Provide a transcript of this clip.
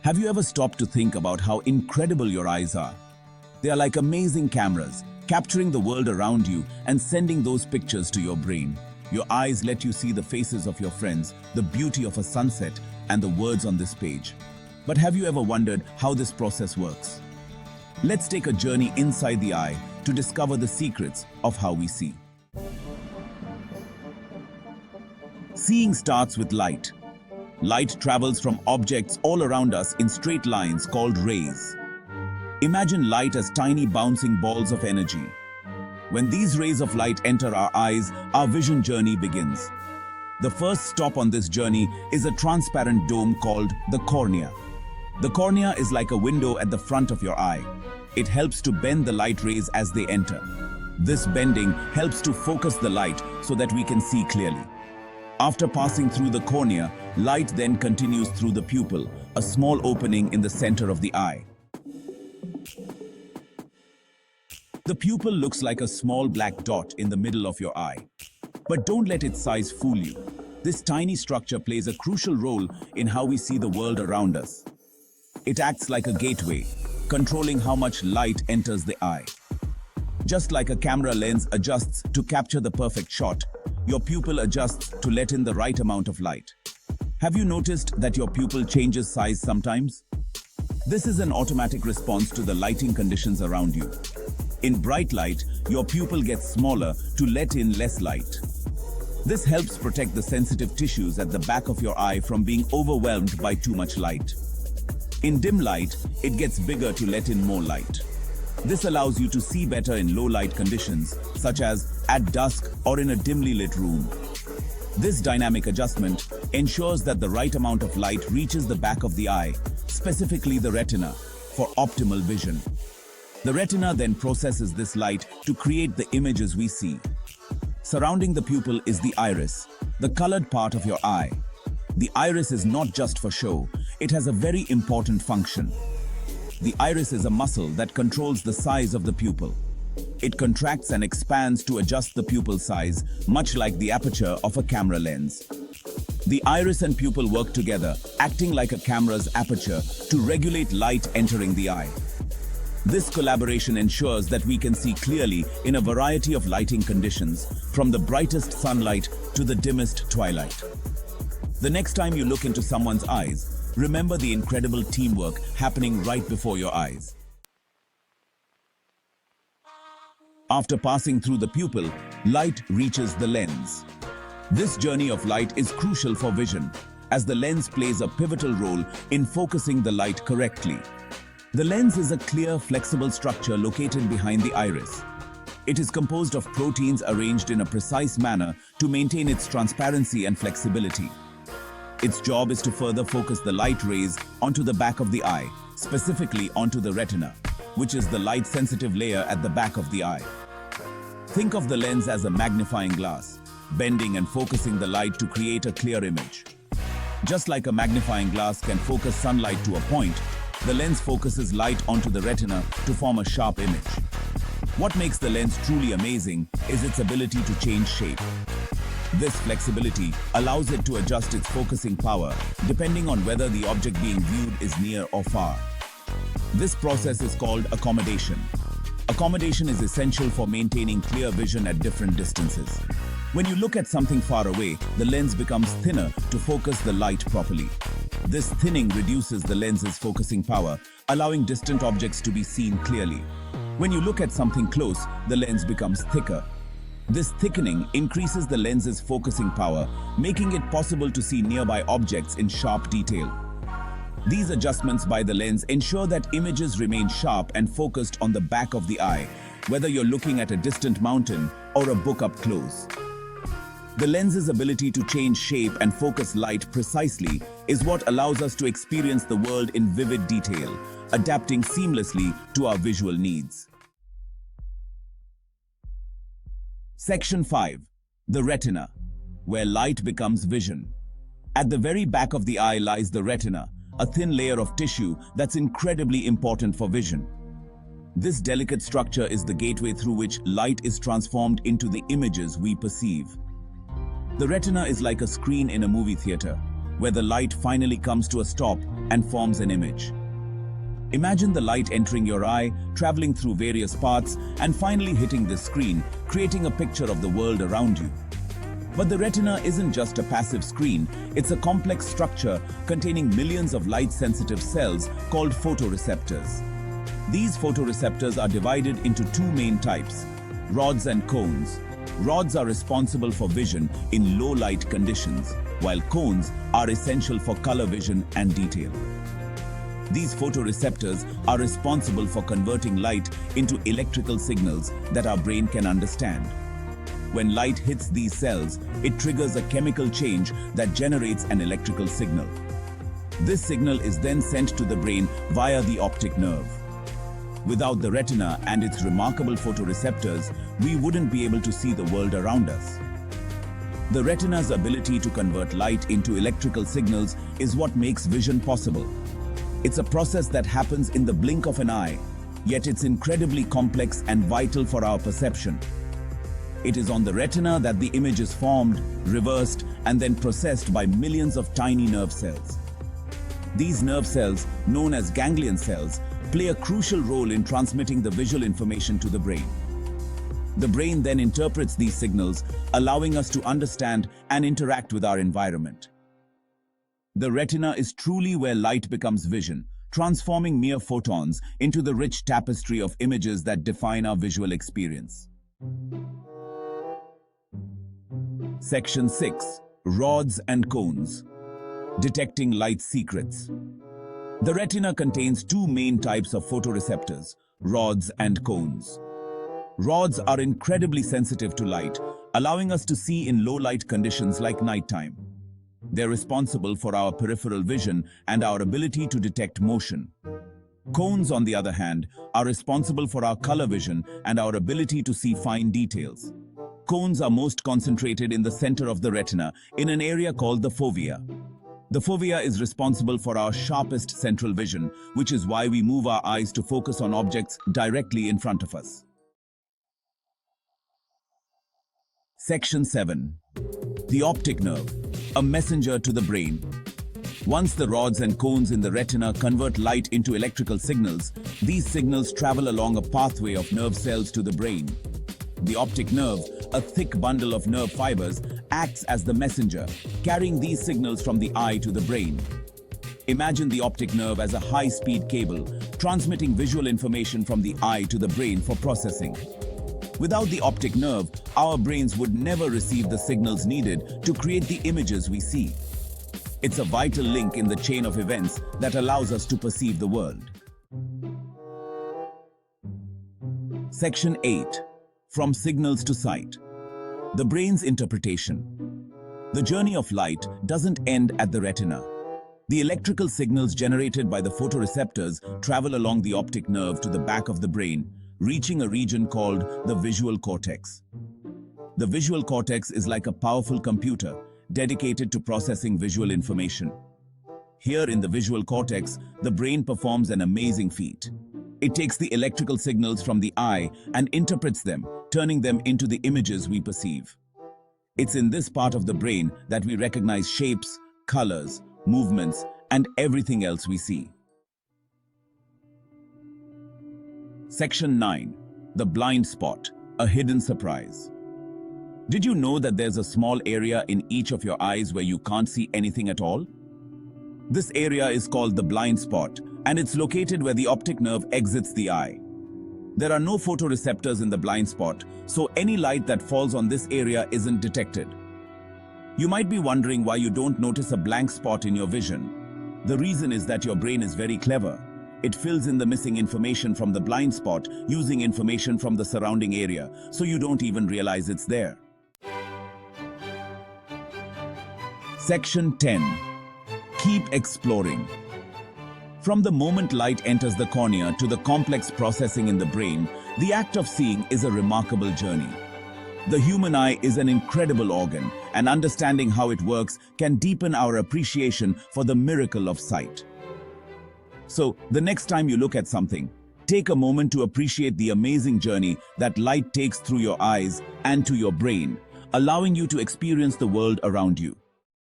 Have you ever stopped to think about how incredible your eyes are? They are like amazing cameras, capturing the world around you and sending those pictures to your brain. Your eyes let you see the faces of your friends, the beauty of a sunset, and the words on this page. But have you ever wondered how this process works? Let's take a journey inside the eye to discover the secrets of how we see. Seeing starts with light. Light travels from objects all around us in straight lines called rays. Imagine light as tiny bouncing balls of energy. When these rays of light enter our eyes, our vision journey begins. The first stop on this journey is a transparent dome called the cornea. The cornea is like a window at the front of your eye. It helps to bend the light rays as they enter. This bending helps to focus the light so that we can see clearly. After passing through the cornea, light then continues through the pupil, a small opening in the center of the eye. The pupil looks like a small black dot in the middle of your eye. But don't let its size fool you. This tiny structure plays a crucial role in how we see the world around us. It acts like a gateway, controlling how much light enters the eye. Just like a camera lens adjusts to capture the perfect shot, your pupil adjusts to let in the right amount of light. Have you noticed that your pupil changes size sometimes? This is an automatic response to the lighting conditions around you. In bright light, your pupil gets smaller to let in less light. This helps protect the sensitive tissues at the back of your eye from being overwhelmed by too much light. In dim light, it gets bigger to let in more light. This allows you to see better in low light conditions, such as at dusk or in a dimly lit room. This dynamic adjustment ensures that the right amount of light reaches the back of the eye, specifically the retina, for optimal vision. The retina then processes this light to create the images we see. Surrounding the pupil is the iris, the colored part of your eye. The iris is not just for show, it has a very important function. The iris is a muscle that controls the size of the pupil. It contracts and expands to adjust the pupil size, much like the aperture of a camera lens. The iris and pupil work together, acting like a camera's aperture to regulate light entering the eye. This collaboration ensures that we can see clearly in a variety of lighting conditions, from the brightest sunlight to the dimmest twilight. The next time you look into someone's eyes, remember the incredible teamwork happening right before your eyes. After passing through the pupil, light reaches the lens. This journey of light is crucial for vision, as the lens plays a pivotal role in focusing the light correctly. The lens is a clear, flexible structure located behind the iris. It is composed of proteins arranged in a precise manner to maintain its transparency and flexibility. Its job is to further focus the light rays onto the back of the eye, specifically onto the retina, which is the light-sensitive layer at the back of the eye. Think of the lens as a magnifying glass, bending and focusing the light to create a clear image. Just like a magnifying glass can focus sunlight to a point, the lens focuses light onto the retina to form a sharp image. What makes the lens truly amazing is its ability to change shape. This flexibility allows it to adjust its focusing power depending on whether the object being viewed is near or far. This process is called accommodation. Accommodation is essential for maintaining clear vision at different distances. When you look at something far away, the lens becomes thinner to focus the light properly. This thinning reduces the lens's focusing power, allowing distant objects to be seen clearly. When you look at something close, the lens becomes thicker. This thickening increases the lens's focusing power, making it possible to see nearby objects in sharp detail. These adjustments by the lens ensure that images remain sharp and focused on the back of the eye, whether you're looking at a distant mountain or a book up close. The lens's ability to change shape and focus light precisely is what allows us to experience the world in vivid detail, adapting seamlessly to our visual needs. Section 5. The retina, where light becomes vision. At the very back of the eye lies the retina, a thin layer of tissue that's incredibly important for vision. This delicate structure is the gateway through which light is transformed into the images we perceive. The retina is like a screen in a movie theater, where the light finally comes to a stop and forms an image. Imagine the light entering your eye, traveling through various paths, and finally hitting this screen, creating a picture of the world around you. But the retina isn't just a passive screen, it's a complex structure containing millions of light-sensitive cells called photoreceptors. These photoreceptors are divided into two main types: rods and cones. Rods are responsible for vision in low-light conditions, while cones are essential for color vision and detail. These photoreceptors are responsible for converting light into electrical signals that our brain can understand. When light hits these cells, it triggers a chemical change that generates an electrical signal. This signal is then sent to the brain via the optic nerve. Without the retina and its remarkable photoreceptors, we wouldn't be able to see the world around us. The retina's ability to convert light into electrical signals is what makes vision possible. It's a process that happens in the blink of an eye, yet it's incredibly complex and vital for our perception. It is on the retina that the image is formed, reversed, and then processed by millions of tiny nerve cells. These nerve cells, known as ganglion cells, play a crucial role in transmitting the visual information to the brain. The brain then interprets these signals, allowing us to understand and interact with our environment. The retina is truly where light becomes vision, transforming mere photons into the rich tapestry of images that define our visual experience. Section 6. Rods and cones. Detecting light's secrets. The retina contains two main types of photoreceptors, rods and cones. Rods are incredibly sensitive to light, allowing us to see in low-light conditions like nighttime. They're responsible for our peripheral vision and our ability to detect motion. Cones, on the other hand, are responsible for our color vision and our ability to see fine details. Cones are most concentrated in the center of the retina, in an area called the fovea. The fovea is responsible for our sharpest central vision, which is why we move our eyes to focus on objects directly in front of us. Section 7. The optic nerve, a messenger to the brain. Once the rods and cones in the retina convert light into electrical signals, these signals travel along a pathway of nerve cells to the brain. The optic nerve, a thick bundle of nerve fibers, acts as the messenger, carrying these signals from the eye to the brain. Imagine the optic nerve as a high-speed cable, transmitting visual information from the eye to the brain for processing. Without the optic nerve, our brains would never receive the signals needed to create the images we see. It's a vital link in the chain of events that allows us to perceive the world. Section 8. From signals to sight. The brain's interpretation. The journey of light doesn't end at the retina. The electrical signals generated by the photoreceptors travel along the optic nerve to the back of the brain, reaching a region called the visual cortex. The visual cortex is like a powerful computer dedicated to processing visual information. Here in the visual cortex, the brain performs an amazing feat. It takes the electrical signals from the eye and interprets them, turning them into the images we perceive. It's in this part of the brain that we recognize shapes, colors, movements, and everything else we see. Section 9. The blind spot, a hidden surprise. Did you know that there's a small area in each of your eyes where you can't see anything at all? This area is called the blind spot, and it's located where the optic nerve exits the eye. There are no photoreceptors in the blind spot, so any light that falls on this area isn't detected. You might be wondering why you don't notice a blank spot in your vision. The reason is that your brain is very clever. It fills in the missing information from the blind spot using information from the surrounding area, so you don't even realize it's there. Section 10. Keep exploring. From the moment light enters the cornea to the complex processing in the brain, the act of seeing is a remarkable journey. The human eye is an incredible organ, and understanding how it works can deepen our appreciation for the miracle of sight. So, the next time you look at something, take a moment to appreciate the amazing journey that light takes through your eyes and to your brain, allowing you to experience the world around you.